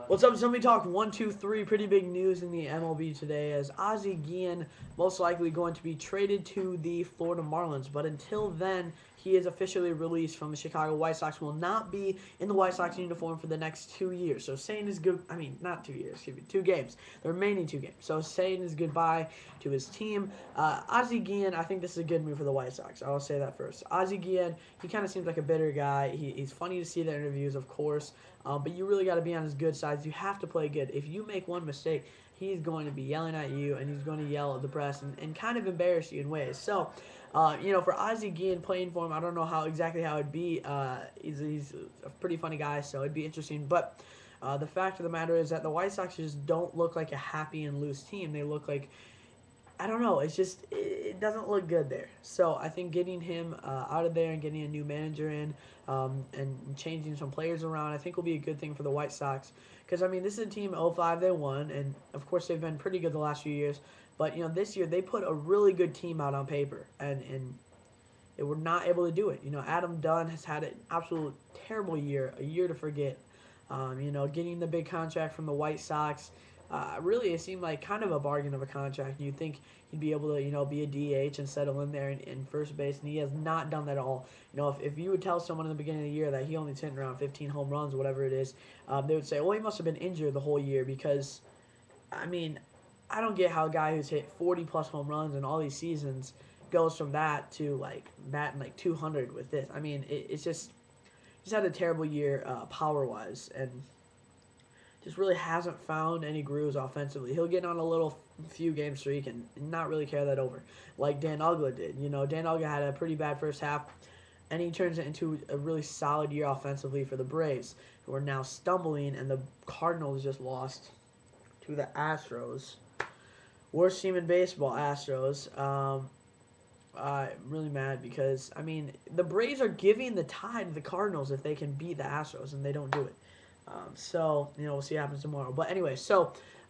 What's up, Zombie Talk 123? Pretty big news in the MLB today as Ozzie Guillen most likely going to be traded to the Florida Marlins. But until then, he is officially released from the Chicago White Sox. Will not be in the White Sox uniform for the next 2 years. So saying his good, I mean, not 2 years, excuse me, 2 games, the remaining 2 games. So saying his goodbye to his team. Ozzie Guillen, I think this is a good move for the White Sox. I'll say that first. Ozzie Guillen, he kind of seems like a bitter guy. He's funny to see the interviews, of course. But you really got to be on his good side. You have to play good. If you make one mistake, he's going to be yelling at you, and he's going to yell at the press and kind of embarrass you in ways. So, for Ozzie Guillen playing for him, I don't know exactly how it'd be. He's a pretty funny guy, so it'd be interesting. But the fact of the matter is that the White Sox just don't look like a happy and loose team. They look like, I don't know. It's just, it doesn't look good there. So I think getting him out of there and getting a new manager in and changing some players around, I think will be a good thing for the White Sox. Because, I mean, this is a team, 05 they won, and, of course, they've been pretty good the last few years. But, this year they put a really good team out on paper, and they were not able to do it. Adam Dunn has had an absolute terrible year, a year to forget. Getting the big contract from the White Sox, really, it seemed like kind of a bargain of a contract. You'd think he'd be able to, be a DH and settle in there in first base, and he has not done that at all. If you would tell someone in the beginning of the year that he only hitting around 15 home runs, whatever it is, they would say, well, he must have been injured the whole year because, I mean, I don't get how a guy who's hit 40-plus home runs in all these seasons goes from that to, batting 200 with this. I mean, it's just, he's had a terrible year power-wise, and just really hasn't found any grooves offensively. He'll get on a little few game streak and not really carry that over, like Dan Uggla did. Dan Uggla had a pretty bad first half, and he turns it into a really solid year offensively for the Braves, who are now stumbling, and the Cardinals just lost to the Astros. Worst team in baseball, Astros. I'm really mad because, I mean, the Braves are giving the tie to the Cardinals if they can beat the Astros, and they don't do it. We'll see what happens tomorrow. But anyway,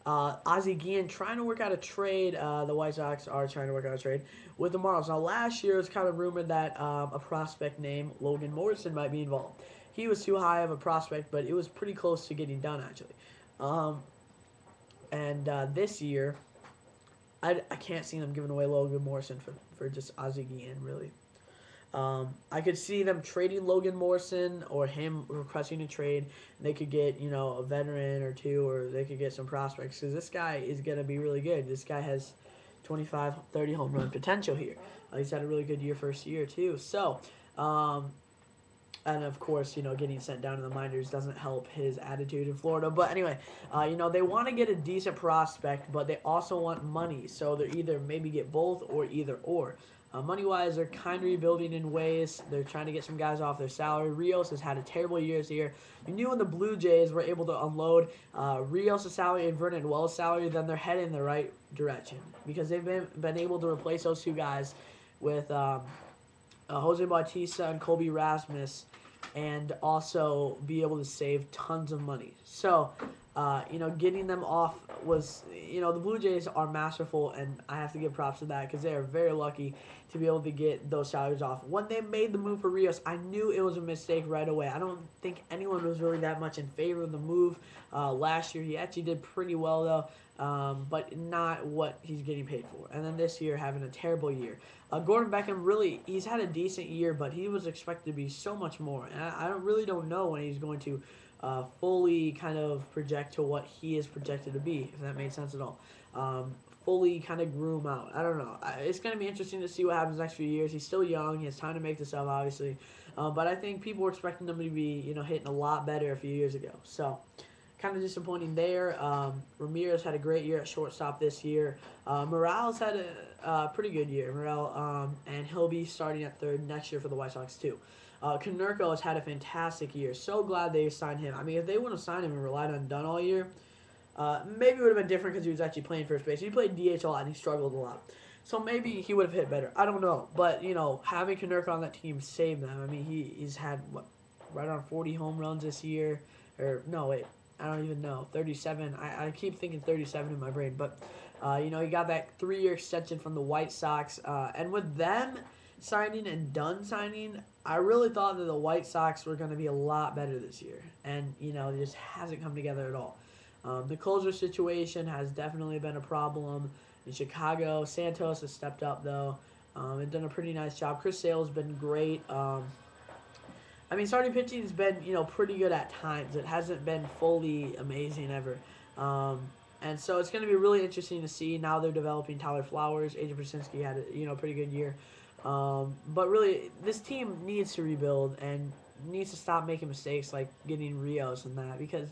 Ozzie Guillen trying to work out a trade. The White Sox are trying to work out a trade with the Marlins. Now, last year it was kind of rumored that a prospect named Logan Morrison might be involved. He was too high of a prospect, but it was pretty close to getting done, actually. This year, I can't see them giving away Logan Morrison for just Ozzie Guillen, really. I could see them trading Logan Morrison or him requesting a trade. And they could get, a veteran or two, or they could get some prospects. Because this guy is going to be really good. This guy has 25, 30 home run potential here. He's had a really good year first year, too. So, and of course, getting sent down to the minors doesn't help his attitude in Florida. But anyway, they want to get a decent prospect, but they also want money. So they're either maybe get both or either or. Money-wise, they're kind of rebuilding in ways. They're trying to get some guys off their salary. Rios has had a terrible year this year. You knew when the Blue Jays were able to unload Rios' salary and Vernon Wells' salary, then they're heading in the right direction because they've been able to replace those two guys with Jose Bautista and Colby Rasmus, and also be able to save tons of money. So, getting them off was, the Blue Jays are masterful, and I have to give props to that because they are very lucky to be able to get those salaries off. When they made the move for Rios, I knew it was a mistake right away. I don't think anyone was really that much in favor of the move last year. He actually did pretty well, though, but not what he's getting paid for. And then this year, having a terrible year. Gordon Beckham, really, he's had a decent year, but he was expected to be so much more. And I really don't know when he's going to fully kind of project to what he is projected to be, if that made sense at all. Fully kind of groom out. I don't know. It's going to be interesting to see what happens next few years. He's still young. He has time to make this up, obviously. But I think people were expecting him to be, hitting a lot better a few years ago. So, kind of disappointing there. Ramirez had a great year at shortstop this year. Morales had a pretty good year. And he'll be starting at third next year for the White Sox, too. Konerko has had a fantastic year. So glad they signed him. I mean, if they wouldn't have signed him and relied on Dunn all year, maybe it would have been different because he was actually playing first base. He played DH a lot, and he struggled a lot. So maybe he would have hit better. I don't know. But, having Konerko on that team saved them. I mean, he's had, right around 40 home runs this year. Or, no, wait. I don't even know. 37. I keep thinking 37 in my brain. But, he got that 3-year extension from the White Sox. And with them, signing and done signing, I really thought that the White Sox were going to be a lot better this year, and it just hasn't come together at all. The closer situation has definitely been a problem in Chicago. Santos has stepped up though, and done a pretty nice job. Chris Sale's been great. I mean, starting pitching has been pretty good at times. It hasn't been fully amazing ever. Um, and so it's going to be really interesting to see. Now they're developing Tyler Flowers. Adrian Prasinsky had a pretty good year. But really, this team needs to rebuild and needs to stop making mistakes like getting Rios and that, because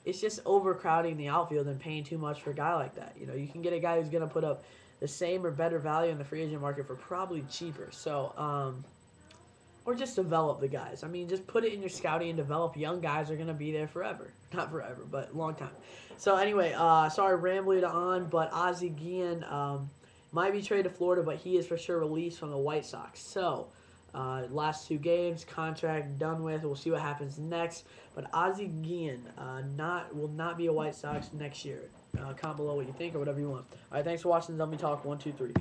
it's just overcrowding the outfield and paying too much for a guy like that. You can get a guy who's going to put up the same or better value in the free agent market for probably cheaper. So, or just develop the guys. I mean, just put it in your scouting and develop young guys are going to be there forever. Not forever, but a long time. So anyway, sorry, rambling on, but Ozzie Guillen might be traded to Florida, but he is for sure released from the White Sox. So, last 2 games, contract done with. We'll see what happens next. But Ozzie Guillen will not be a White Sox next year. Comment below what you think or whatever you want. All right, thanks for watching Zombie Talk 1, 2, 3.